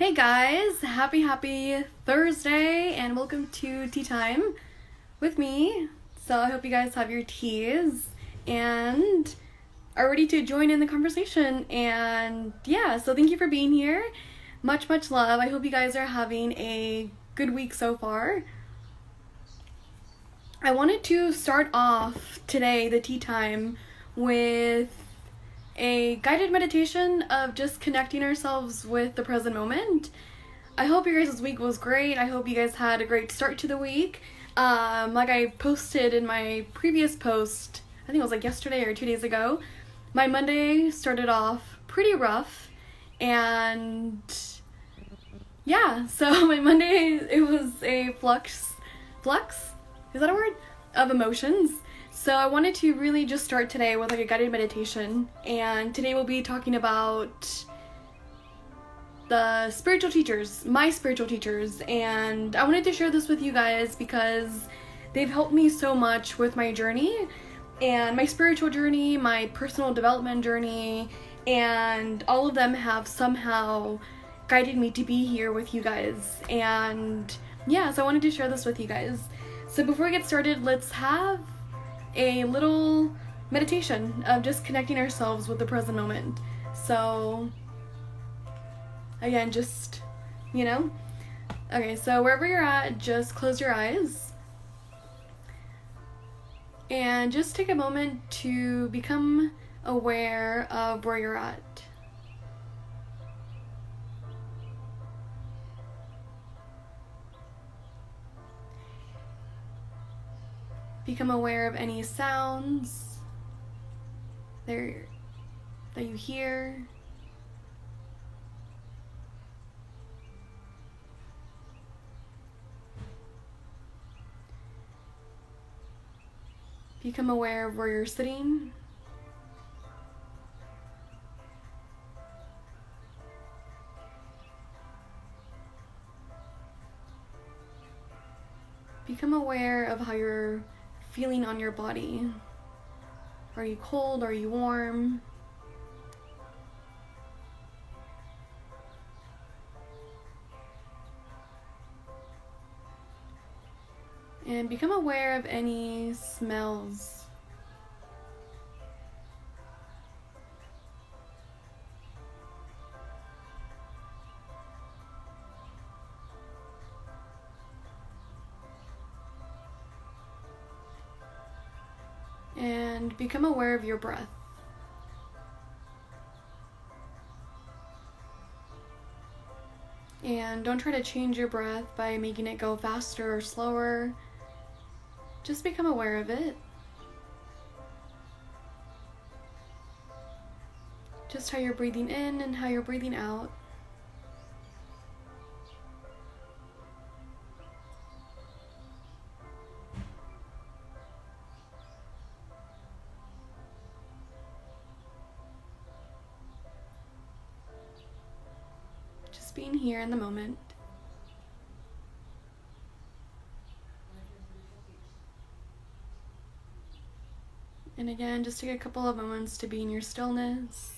Hey guys, happy Thursday and welcome to tea time with me. So I hope you guys have your teas and are ready to join in the conversation. And yeah, so thank you for being here. Much love. I hope you guys are having a good week so far. I wanted to start off today, the tea time, with a guided meditation of just connecting ourselves with the present moment. I hope your guys' week was great. I hope you guys had a great start to the week. Like I posted in my previous post, I think it was like yesterday or 2 days ago, my Monday started off pretty rough, and yeah, so my Monday, it was a flux, is that a word? Of emotions. So I wanted to really just start today with like a guided meditation, and today we'll be talking about the spiritual teachers, my spiritual teachers, and I wanted to share this with you guys because they've helped me so much with my journey and my spiritual journey, my personal development journey, and all of them have somehow guided me to be here with you guys. And yeah, so I wanted to share this with you guys. So before we get started, let's have a little meditation of just connecting ourselves with the present moment. So again, just, okay, so wherever you're at, just close your eyes and just take a moment to become aware of where you're at. Become aware of any sounds that you hear. Become aware of where you're sitting. Become aware of how you're feeling on your body. Are you cold? Are you warm? And become aware of any smells. And become aware of your breath. And don't try to change your breath by making it go faster or slower. Just become aware of it. Just how you're breathing in and how you're breathing out. Just being here in the moment. And again, just take a couple of moments to be in your stillness.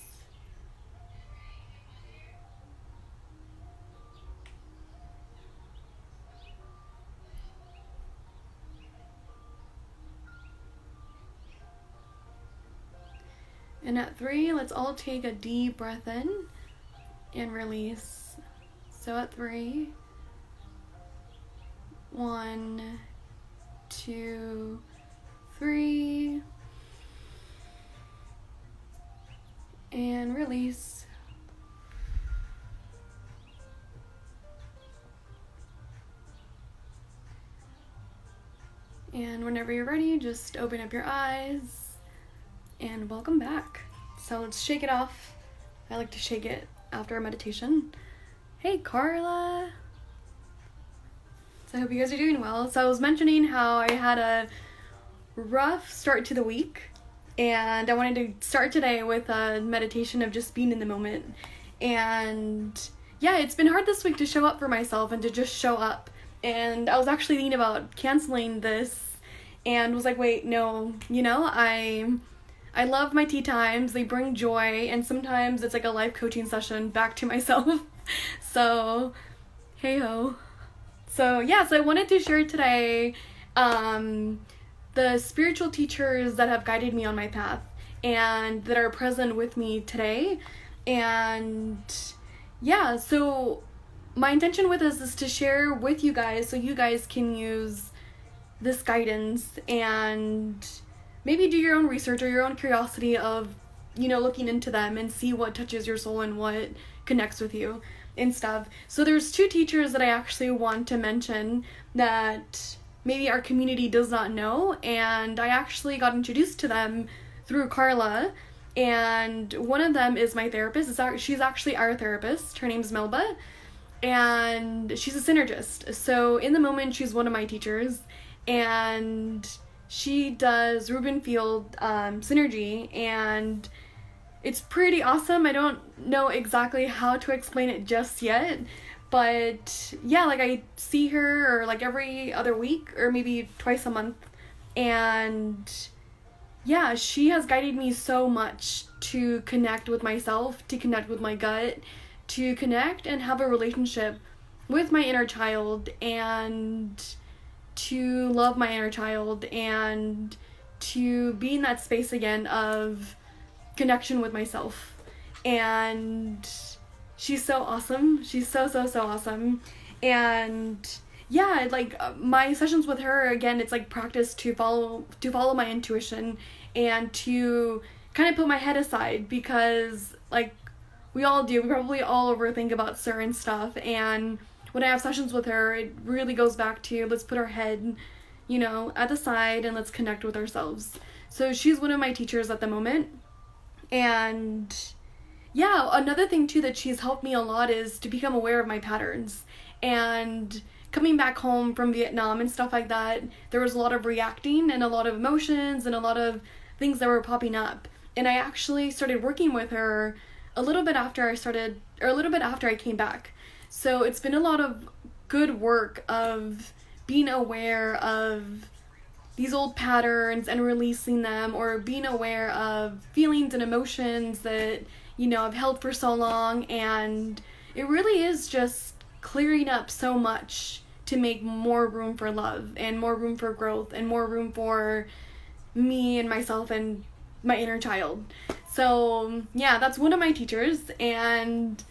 And at 3, let's all take a deep breath in and release. So at 3, 1, 2, 3. And release. And whenever you're ready, just open up your eyes and welcome back. So let's shake it off. I like to shake it after a meditation. Hey Carla! So I hope you guys are doing well. So I was mentioning how I had a rough start to the week, and I wanted to start today with a meditation of just being in the moment. And yeah, it's been hard this week to show up for myself and to just show up. And I was actually thinking about canceling this and was like, wait, no, I love my tea times. They bring joy, and sometimes it's like a life coaching session back to myself. So, hey ho. So, yeah, so I wanted to share today the spiritual teachers that have guided me on my path and that are present with me today. And yeah, so my intention with this is to share with you guys so you guys can use this guidance and maybe do your own research or your own curiosity of, looking into them and see what touches your soul and what connects with you and stuff. So there's two teachers that I actually want to mention that maybe our community does not know, and I actually got introduced to them through Carla, and one of them is my therapist. She's actually our therapist. Her name's Melba, and she's a synergist. So in the moment, she's one of my teachers, and she does Ruben Field synergy, and it's pretty awesome. I don't know exactly how to explain it just yet, but yeah, like I see her or like every other week or maybe twice a month, and yeah, she has guided me so much to connect with myself, to connect with my gut, to connect and have a relationship with my inner child, and to love my inner child, and to be in that space again of connection with myself. And she's so awesome. She's so awesome. And yeah, like my sessions with her, again, it's like practice to follow my intuition and to kind of put my head aside, because like we all do, we probably all overthink about certain stuff, and when I have sessions with her, it really goes back to let's put our head, at the side and let's connect with ourselves. So she's one of my teachers at the moment. And yeah, another thing too that she's helped me a lot is to become aware of my patterns. And coming back home from Vietnam and stuff like that, there was a lot of reacting and a lot of emotions and a lot of things that were popping up. And I actually started working with her a little bit after I came back. So it's been a lot of good work of being aware of these old patterns and releasing them, or being aware of feelings and emotions that, I've held for so long. And it really is just clearing up so much to make more room for love and more room for growth and more room for me and myself and my inner child. So yeah, that's one of my teachers. And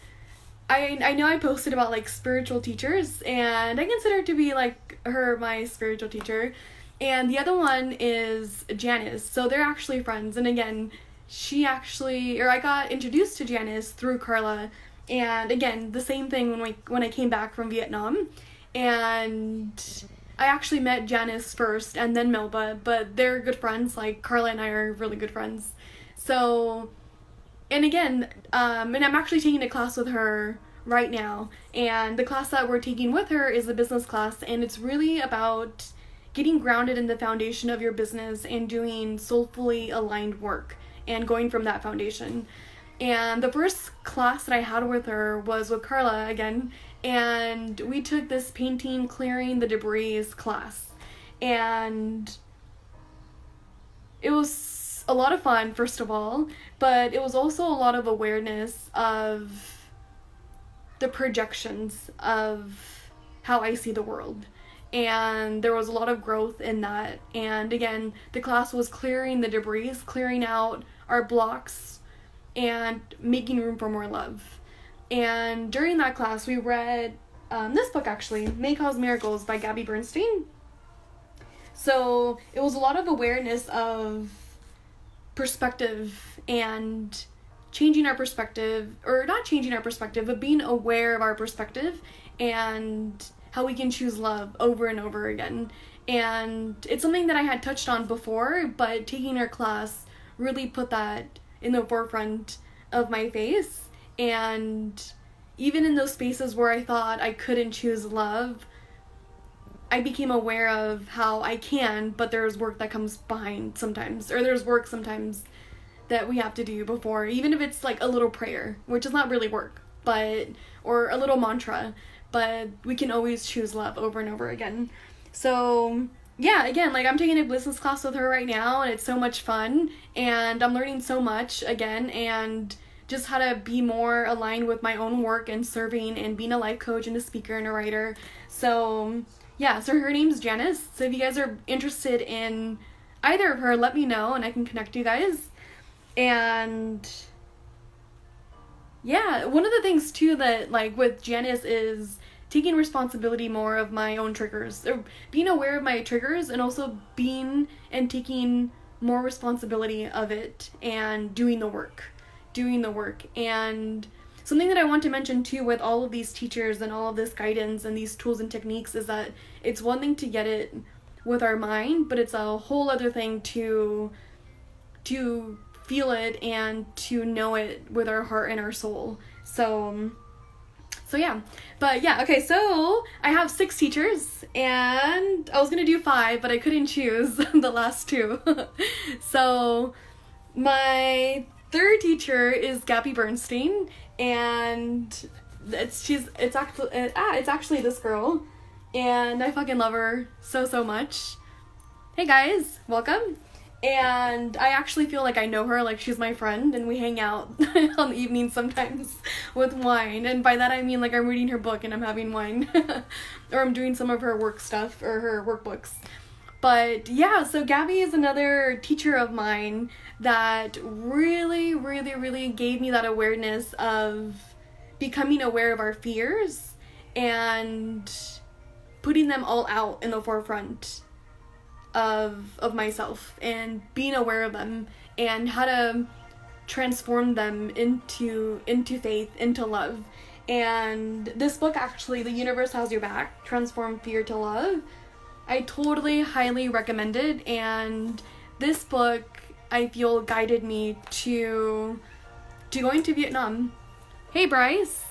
I know I posted about like spiritual teachers, and I consider to be like her my spiritual teacher. And the other one is Janice. So they're actually friends. And again, I got introduced to Janice through Carla. And again, the same thing when I came back from Vietnam. And I actually met Janice first and then Melba, but they're good friends. Like Carla and I are really good friends. So, and again, and I'm actually taking a class with her right now. And the class that we're taking with her is a business class. And it's really about getting grounded in the foundation of your business and doing soulfully aligned work and going from that foundation. And the first class that I had with her was with Carla again, and we took this painting clearing the debris class. And it was a lot of fun, first of all, but it was also a lot of awareness of the projections of how I see the world. And there was a lot of growth in that. And again, the class was clearing the debris, clearing out our blocks, and making room for more love. And during that class, we read this book, actually, May Cause Miracles by Gabby Bernstein. So it was a lot of awareness of perspective and changing our perspective, or not changing our perspective, but being aware of our perspective and how we can choose love over and over again. And it's something that I had touched on before, but taking her class really put that in the forefront of my face. And even in those spaces where I thought I couldn't choose love, I became aware of how I can, but there's work that comes behind sometimes, or there's work sometimes that we have to do before, even if it's like a little prayer, which is not really work, but, or a little mantra, but we can always choose love over and over again. So yeah, again, like I'm taking a business class with her right now, and it's so much fun, and I'm learning so much again. And just how to be more aligned with my own work and serving and being a life coach and a speaker and a writer. So yeah, so her name's Janice. So if you guys are interested in either of her, let me know and I can connect you guys. And yeah, one of the things too that like with Janice is taking responsibility more of my own triggers, or being aware of my triggers, and also being and taking more responsibility of it and doing the work. And something that I want to mention too with all of these teachers and all of this guidance and these tools and techniques is that it's one thing to get it with our mind, but it's a whole other thing to feel it and to know it with our heart and our soul. So yeah. But yeah, okay, so I have 6 teachers, and I was gonna do 5, but I couldn't choose the last 2. So my 3rd teacher is Gabby Bernstein, and it's actually this girl, and I fucking love her so much. Hey guys, welcome. And I actually feel like I know her, like she's my friend, and we hang out on the evenings sometimes with wine. And by that I mean like I'm reading her book and I'm having wine. Or I'm doing some of her work stuff, or her workbooks. But yeah, so Gabby is another teacher of mine that really gave me that awareness of becoming aware of our fears and putting them all out in the forefront of myself and being aware of them and how to transform them into faith, into love. And this book, actually, The Universe Has Your Back, Transform Fear to Love, I totally highly recommend it. And this book, I feel, guided me to going to Vietnam. Hey Bryce.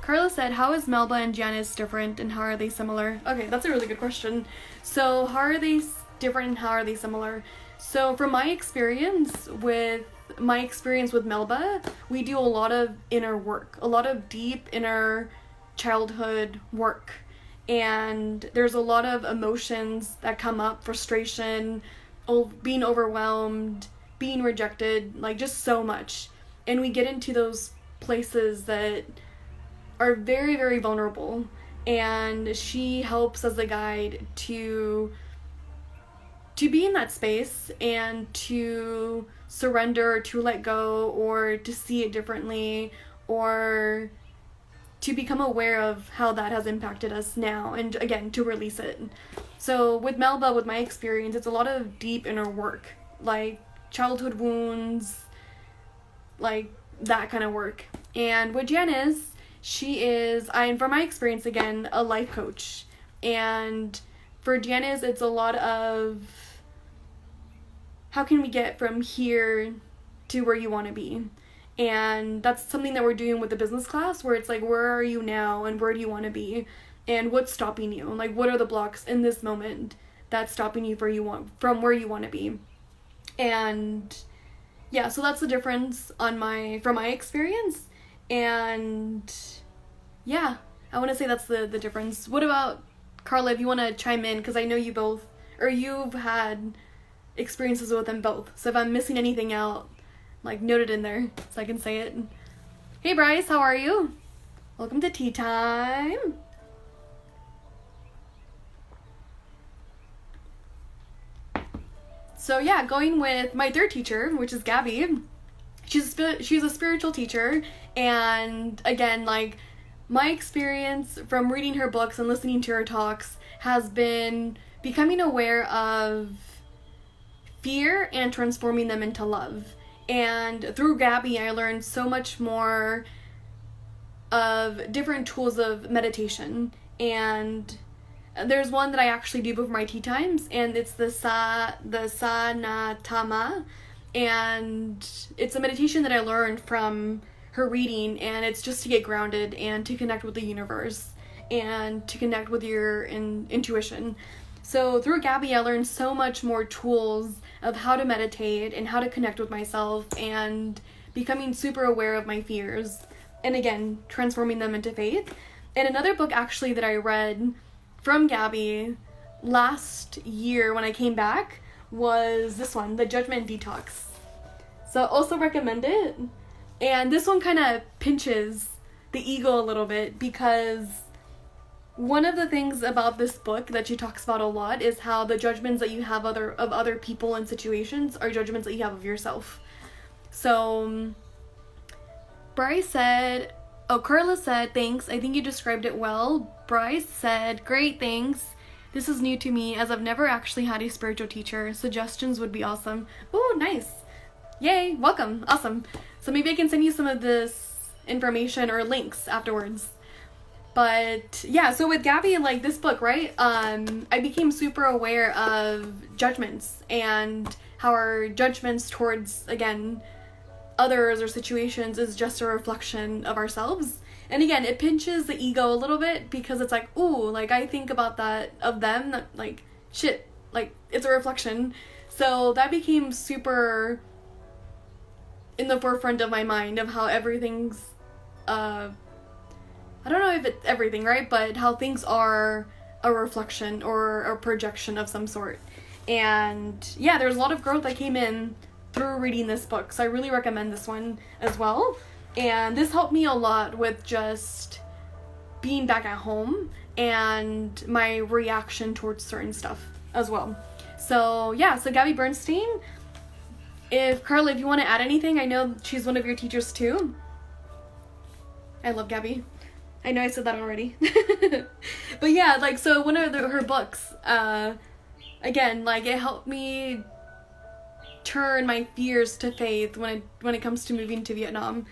Carla said, how is Melba and Janice different and how are they similar? Okay, that's a really good question. So how are they different and how are they similar? So from my experience with Melba, we do a lot of inner work, a lot of deep inner childhood work. And there's a lot of emotions that come up, frustration, being overwhelmed, being rejected, like just so much. And we get into those places that are very vulnerable, and she helps as a guide to be in that space and to surrender, to let go, or to see it differently, or to become aware of how that has impacted us now, and again, to release it. So with Melba, with my experience, it's a lot of deep inner work, like childhood wounds, like that kind of work. And with Janice, she is, from my experience again, a life coach. And for Janice, it's a lot of how can we get from here to where you want to be. And that's something that we're doing with the business class, where it's like, where are you now and where do you want to be? And what's stopping you? Like, what are the blocks in this moment that's stopping you from where you want to be? And yeah, so that's the difference from my experience. And yeah, I want to say that's the difference. What about Carla, if you want to chime in, because I know you've had experiences with them both. So if I'm missing anything out, like note it in there so I can say it. Hey Bryce, how are you? Welcome to tea time. So yeah, going with my 3rd teacher, which is Gabby. She's a spiritual teacher, and again, like, my experience from reading her books and listening to her talks has been becoming aware of fear and transforming them into love. And through Gabby, I learned so much more of different tools of meditation. And there's one that I actually do before my tea times, and it's the Sanatama. And it's a meditation that I learned from her reading, and it's just to get grounded and to connect with the universe and to connect with your intuition. So through Gabby, I learned so much more tools of how to meditate and how to connect with myself and becoming super aware of my fears, and again, transforming them into faith. And another book actually that I read from Gabby last year when I came back was this one, The Judgment Detox. So also recommend it. And this one kind of pinches the ego a little bit, because one of the things about this book that she talks about a lot is how the judgments that you have of other people and situations are judgments that you have of yourself. So Carla said, thanks, I think you described it well. Bryce said, great, thanks. This is new to me as I've never actually had a spiritual teacher. Suggestions would be awesome. Oh, nice. Yay, welcome. Awesome. So maybe I can send you some of this information or links afterwards. But yeah, so with Gabby, like this book, right? I became super aware of judgments and how our judgments towards, again, others or situations is just a reflection of ourselves. And again, it pinches the ego a little bit, because it's like, ooh, like I think about that of them, that like, shit, like it's a reflection. So that became super in the forefront of my mind of how everything's, I don't know if it's everything, right? But how things are a reflection or a projection of some sort. And yeah, there's a lot of growth that came in through reading this book. So I really recommend this one as well. And this helped me a lot with just being back at home and my reaction towards certain stuff as well. So yeah, so Gabby Bernstein, Carla, if you want to add anything, I know she's one of your teachers too. I love Gabby. I know I said that already. But yeah, like, so one of her books, again, like it helped me turn my fears to faith when it comes to moving to Vietnam.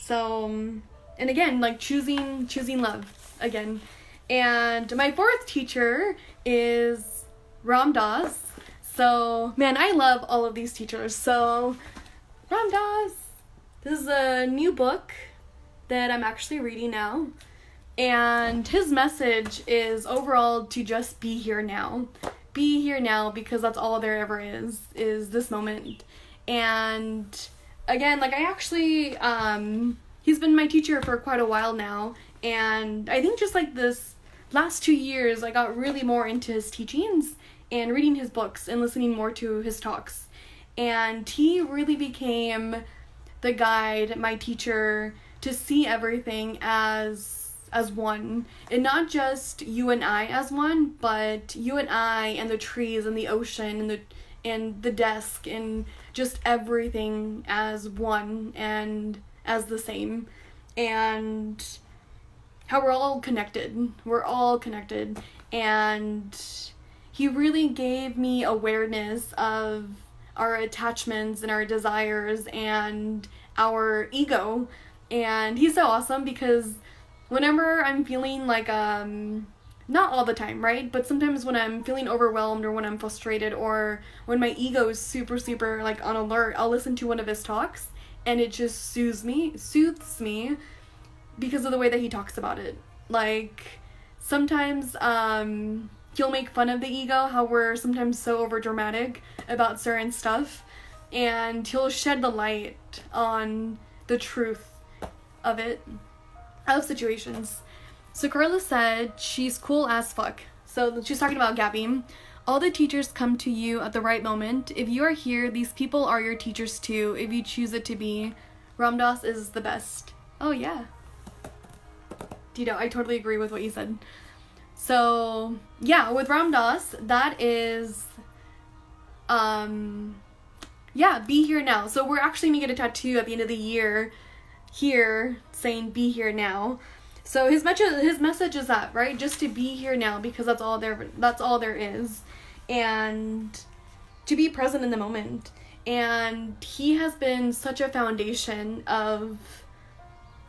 So, and again, like choosing love again. And my fourth teacher is Ram Dass. So, man, I love all of these teachers. So, Ram Dass, this is a new book that I'm actually reading now. And his message is overall to just be here now. Be here now, because that's all there ever is this moment. And again, like I actually, he's been my teacher for quite a while now. And I think just like this last 2 years, I got really more into his teachings and reading his books and listening more to his talks. And he really became the guide, my teacher, to see everything as one, and not just you and I as one, but you and I and the trees and the ocean and the desk and just everything as one and as the same, and how we're all connected. We're all connected. And he really gave me awareness of our attachments and our desires and our ego. And he's so awesome, because whenever I'm feeling like, not all the time, right? But sometimes when I'm feeling overwhelmed or when I'm frustrated or when my ego is super, super like on alert, I'll listen to one of his talks and it just soothes me because of the way that he talks about it. Like sometimes, he'll make fun of the ego, how we're sometimes so overdramatic about certain stuff, and he'll shed the light on the truth of situations. So Carla said she's cool as fuck. So she's talking about Gabby. All the teachers come to you at the right moment. If you are here, these people are your teachers too, if you choose it to be. Ram Dass is the best. Oh yeah. Dito, I totally agree with what you said. So yeah, with Ram Dass, that is, yeah, be here now. So we're actually gonna get a tattoo at the end of the year here saying be here now. So his message is that, right? Just to be here now, because that's all there is. And to be present in the moment. And he has been such a foundation of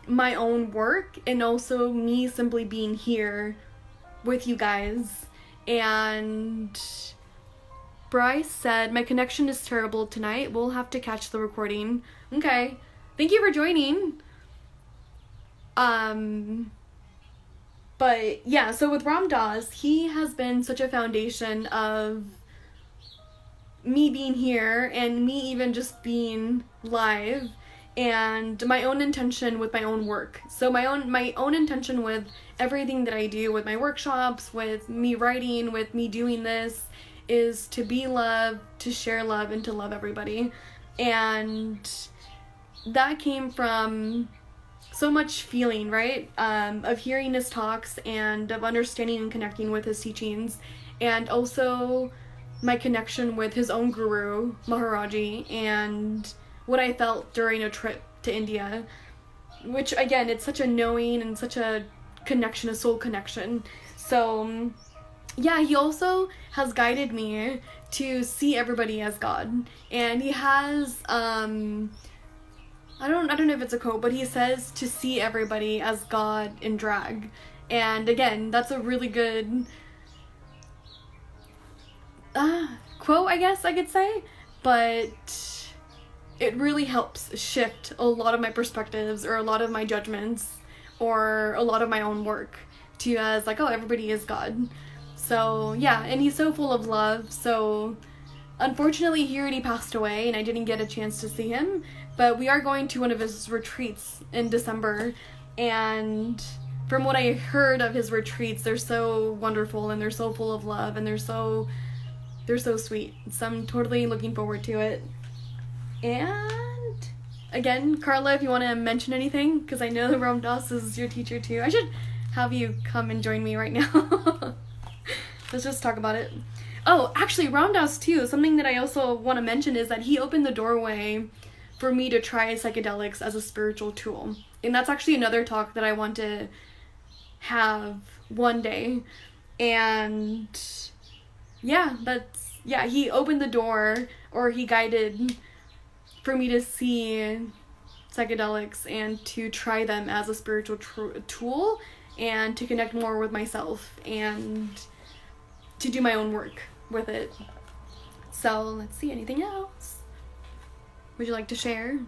my own work and also me simply being here with you guys. And Bryce said, my connection is terrible tonight. We'll have to catch the recording. Okay. Thank you for joining. But yeah, so with Ram Dass, he has been such a foundation of me being here and me even just being live and my own intention with my own work. So my own intention with everything that I do, with my workshops, with me writing, with me doing this, is to be love, to share love, and to love everybody. And that came from so much feeling, right? Of hearing his talks and of understanding and connecting with his teachings, and also my connection with his own guru, Maharaji, and what I felt during a trip to India, which again, it's such a knowing and such a connection, a soul connection. So yeah, he also has guided me to see everybody as God, and he has I don't know if it's a quote, but he says to see everybody as God in drag. And again, that's a really good quote, I guess I could say, but it really helps shift a lot of my perspectives or a lot of my judgments or a lot of my own work to as like, oh, everybody is God. So yeah, and he's so full of love. So unfortunately, he already passed away and I didn't get a chance to see him, but we are going to one of his retreats in December, and from what I heard of his retreats, they're so wonderful and they're so full of love and they're so sweet. So I'm totally looking forward to it. And again, Carla, if you want to mention anything, because I know Ram Dass is your teacher too. I should have you come and join me right now. Let's just talk about it. Oh, actually, Ram Dass too, something that I also want to mention is that he opened the doorway for me to try psychedelics as a spiritual tool. And that's actually another talk that I want to have one day. And yeah, he opened the door, or he guided for me to see psychedelics and to try them as a spiritual tool and to connect more with myself and to do my own work with it. So let's see, anything else would you like to share?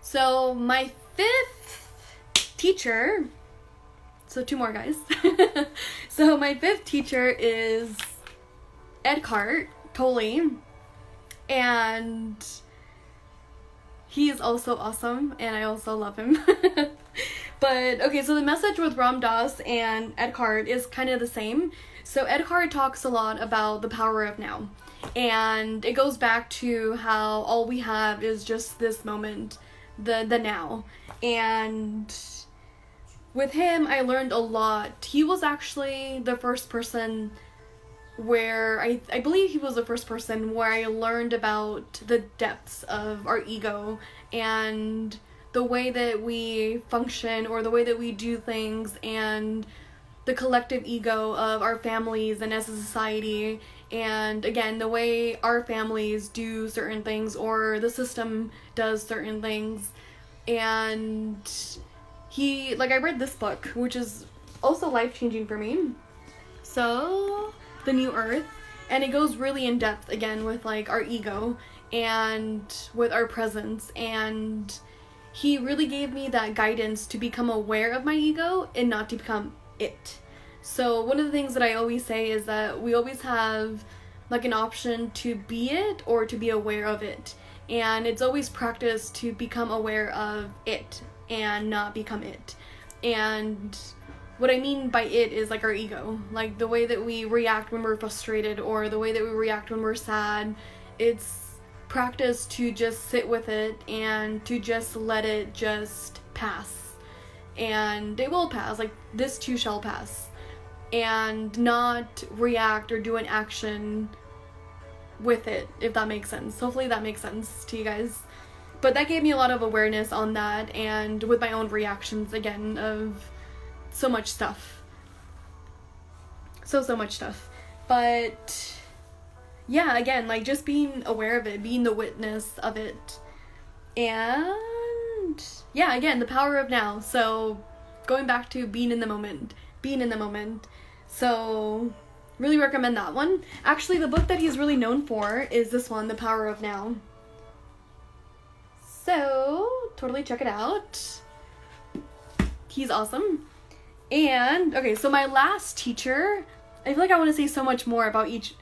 So my 5th teacher, so 2 more guys. So my 5th teacher is Eckhart Tolle, and he is also awesome, and I also love him. But, okay, so the message with Ram Dass and Eckhart is kind of the same. So Eckhart talks a lot about the power of now. And it goes back to how all we have is just this moment, the now. And with him, I learned a lot. He was actually the first person where I believe he was the first person where I learned about the depths of our ego and the way that we function or the way that we do things and the collective ego of our families and as a society, and again, the way our families do certain things or the system does certain things. And I read this book, which is also life-changing for me. So The New Earth, and it goes really in depth again with like our ego and with our presence, and he really gave me that guidance to become aware of my ego and not to become it. So one of the things that I always say is that we always have like an option to be it or to be aware of it, and it's always practice to become aware of it and not become it. And what I mean by it is like our ego, like the way that we react when we're frustrated or the way that we react when we're sad. It's practice to just sit with it and to just let it just pass. And it will pass, like this too shall pass. And not react or do an action with it, if that makes sense. Hopefully that makes sense to you guys. But that gave me a lot of awareness on that, and with my own reactions again of so much stuff. So much stuff. But yeah, again, like just being aware of it, being the witness of it. And yeah, again, the power of now. So going back to being in the moment. So really recommend that one. Actually, the book that he's really known for is this one, The Power of Now. So totally check it out. He's awesome. And okay, so my last teacher, I feel like I want to say so much more about each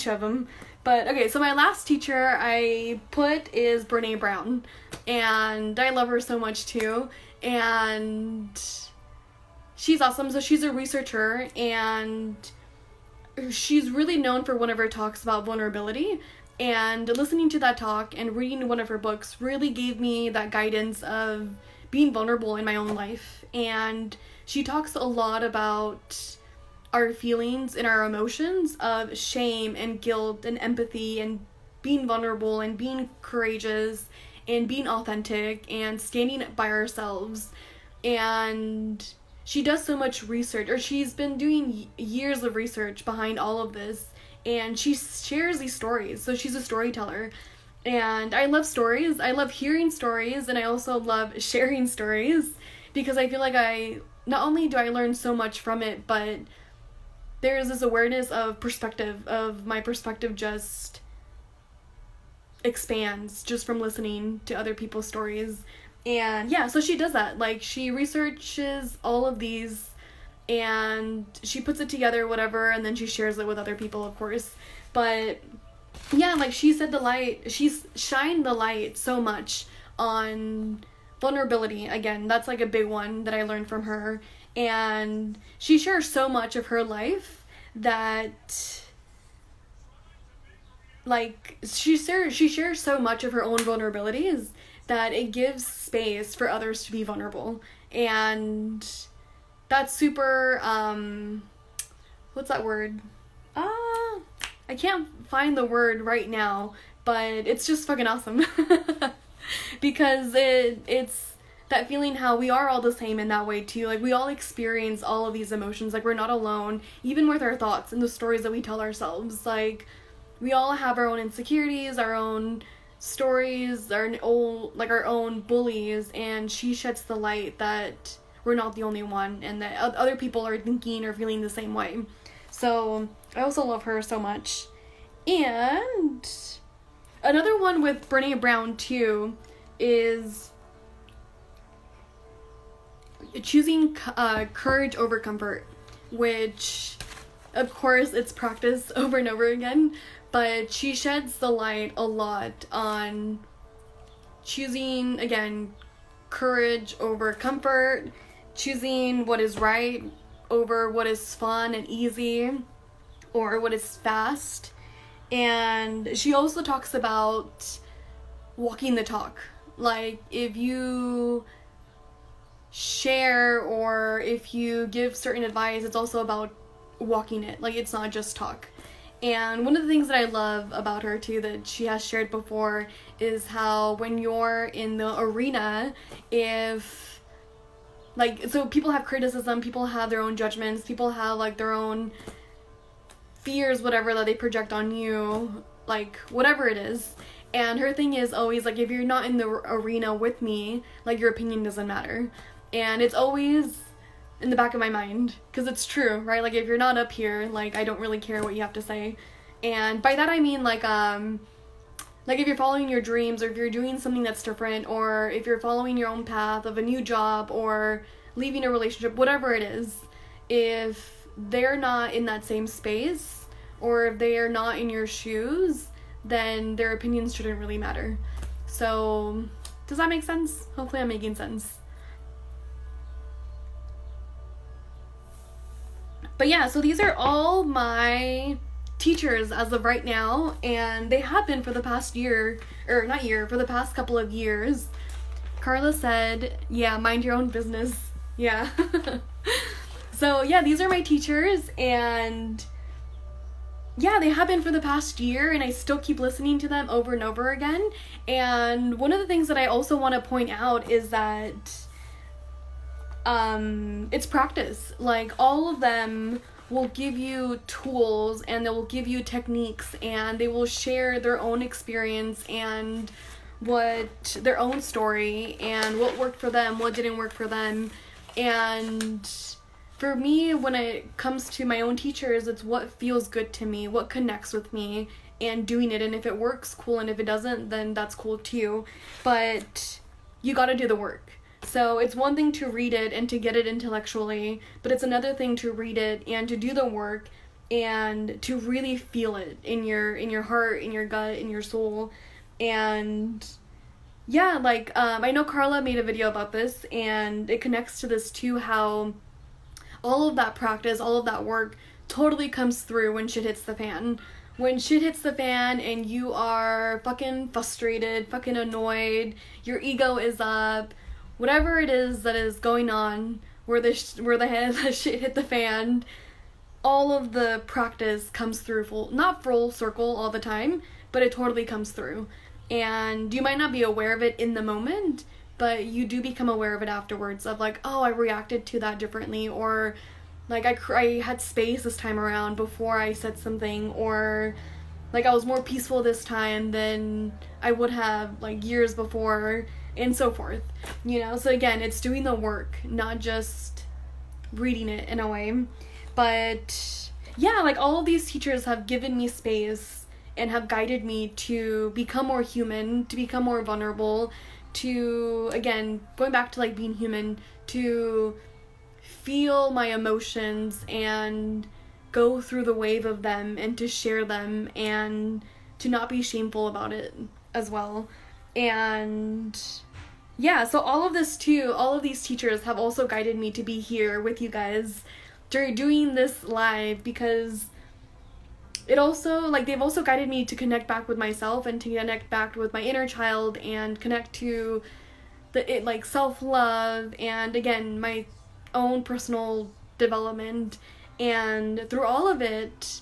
of them, but okay, so my last teacher I put is Brene Brown, and I love her so much too, and she's awesome. So she's a researcher, and she's really known for one of her talks about vulnerability, and listening to that talk and reading one of her books really gave me that guidance of being vulnerable in my own life. And she talks a lot about our feelings and our emotions of shame and guilt and empathy and being vulnerable and being courageous and being authentic and standing by ourselves. And she does so much research, or she's been doing years of research behind all of this, and she shares these stories. So she's a storyteller, and I love stories. I love hearing stories, and I also love sharing stories, because I feel like not only do I learn so much from it, but there's this awareness of perspective, of my perspective just expands just from listening to other people's stories. And yeah, so she does that. Like, she researches all of these and she puts it together, whatever, and then she shares it with other people, of course. But yeah, like, she's shined the light so much on vulnerability. Again, that's like a big one that I learned from her. And she shares so much of her life that, like, she shares so much of her own vulnerabilities that it gives space for others to be vulnerable. And that's super, what's that word? I can't find the word right now, but it's just fucking awesome. Because it's that feeling how we are all the same in that way too. Like, we all experience all of these emotions. Like, we're not alone, even with our thoughts and the stories that we tell ourselves. Like, we all have our own insecurities, our own stories, our own bullies, and she sheds the light that we're not the only one, and that other people are thinking or feeling the same way. So I also love her so much. And another one with Brené Brown too is choosing courage over comfort, which of course it's practiced over and over again, but she sheds the light a lot on choosing, again, courage over comfort, choosing what is right over what is fun and easy or what is fast. And she also talks about walking the talk. Like, if you share or if you give certain advice, it's also about walking it. Like, it's not just talk. And one of the things that I love about her too, that she has shared before, is how when you're in the arena, if, like, so people have criticism, people have their own judgments, people have, like, their own fears, whatever, that they project on you, like, whatever it is. And her thing is always, like, if you're not in the arena with me, like, your opinion doesn't matter. And it's always in the back of my mind, because it's true, right? Like, if you're not up here, like, I don't really care what you have to say. And by that I mean, like if you're following your dreams, or if you're doing something that's different, or if you're following your own path of a new job or leaving a relationship, whatever it is, if they're not in that same space, or if they are not in your shoes, then their opinions shouldn't really matter. So, does that make sense? Hopefully I'm making sense. But yeah, so these are all my teachers as of right now, and they have been for the past for the past couple of years. Carla said, yeah, mind your own business. Yeah. So yeah, these are my teachers, and yeah, they have been for the past year, and I still keep listening to them over and over again. And one of the things that I also want to point out is that it's practice. Like, all of them will give you tools, and they will give you techniques, and they will share their own experience and their own story and what worked for them, what didn't work for them. And for me, when it comes to my own teachers, it's what feels good to me, what connects with me, and doing it. And if it works, cool, and if it doesn't, then that's cool too. But you gotta do the work. So it's one thing to read it and to get it intellectually, but it's another thing to read it and to do the work and to really feel it in your heart, in your gut, in your soul. And yeah, like, I know Carla made a video about this, and it connects to this too, how all of that practice, all of that work totally comes through when shit hits the fan. When shit hits the fan and you are fucking frustrated, fucking annoyed, your ego is up, whatever it is that is going on, where the shit hit the fan, all of the practice comes through not full circle all the time, but it totally comes through. And you might not be aware of it in the moment, but you do become aware of it afterwards, of like, oh, I reacted to that differently, or like I had space this time around before I said something, or like I was more peaceful this time than I would have like years before, and so forth, you know? So again, it's doing the work, not just reading it in a way. But yeah, like all of these teachers have given me space and have guided me to become more human, to become more vulnerable, to, again, going back to like being human, to feel my emotions and go through the wave of them and to share them and to not be shameful about it as well. And yeah, so all of this too, all of these teachers have also guided me to be here with you guys during doing this live, because it also, like, they've also guided me to connect back with myself and to connect back with my inner child and connect to like self-love and, again, my own personal development. And through all of it,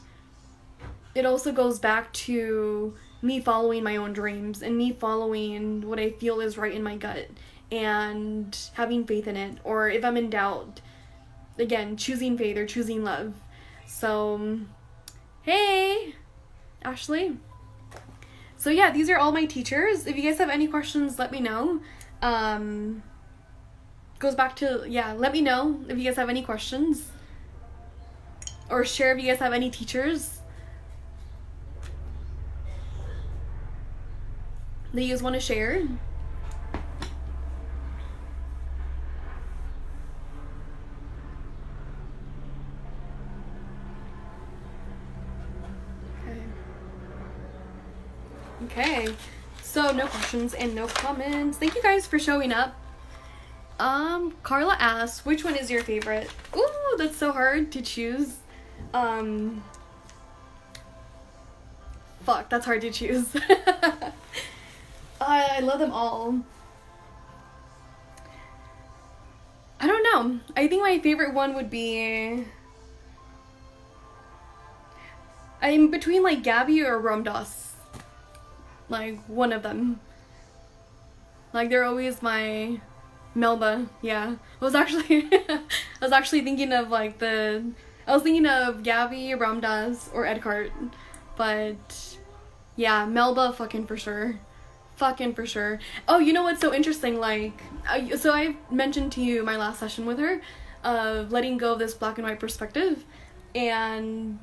it also goes back to me following my own dreams and me following what I feel is right in my gut and having faith in it, or if I'm in doubt, again, choosing faith or choosing love. So hey, Ashley. So yeah, these are all my teachers. If you guys have any questions, let me know. Goes back to, yeah, let me know if you guys have any questions, or share if you guys have any teachers that you guys want to share. Okay, so no questions and no comments. Thank you guys for showing up. Carla asks, which one is your favorite? Ooh, that's so hard to choose. Fuck, that's hard to choose. I love them all. I don't know. I think my favorite one would be, I'm between like Gabby or Ramdas. Like, one of them. Like, they're always my Melba, yeah. I was actually thinking of like I was thinking of Gabby, Ramdas, or Edcart. But yeah, Melba fucking for sure. Fucking for sure. Oh, you know what's so interesting? Like, so I mentioned to you my last session with her of letting go of this black and white perspective, and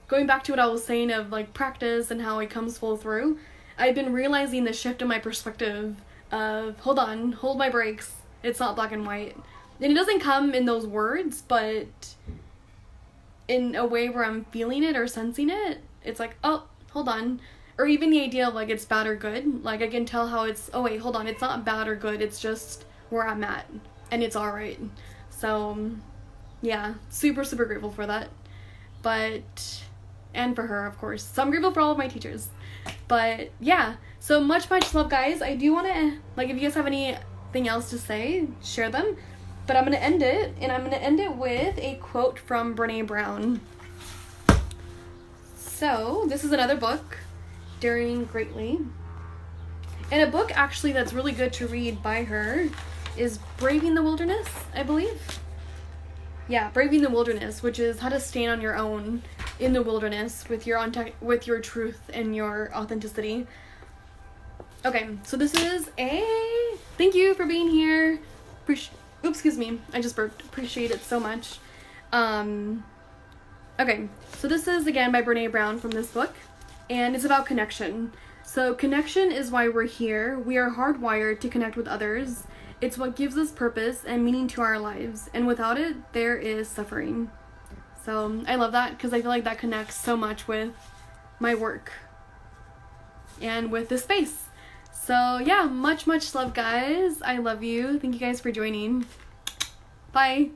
going back to what I was saying of like practice and how it comes full through, I've been realizing the shift in my perspective of, hold on, hold my brakes, it's not black and white. And it doesn't come in those words, but in a way where I'm feeling it or sensing it, it's like, oh, hold on. Or even the idea of like it's bad or good, like I can tell how it's, oh wait, hold on, it's not bad or good, it's just where I'm at, and it's alright. So yeah, super, super grateful for that. But, and for her, of course. So I'm grateful for all of my teachers. But yeah, so much love, guys. I do want to, like, if you guys have anything else to say, share them. But I'm going to end it, and I'm going to end it with a quote from Brené Brown. So, this is another book, Daring Greatly. And a book, actually, that's really good to read by her is Braving the Wilderness, I believe. Yeah, Braving the Wilderness, which is how to stand on your own in the wilderness with your truth and your authenticity. Okay, so this is thank you for being here. Oops, excuse me, I just burped. Appreciate it so much. Okay, so this is again by Brené Brown from this book, and it's about connection. So connection is why we're here. We are hardwired to connect with others. It's what gives us purpose and meaning to our lives, and without it, there is suffering. So I love that because I feel like that connects so much with my work and with this space. So yeah, much love, guys. I love you. Thank you guys for joining. Bye.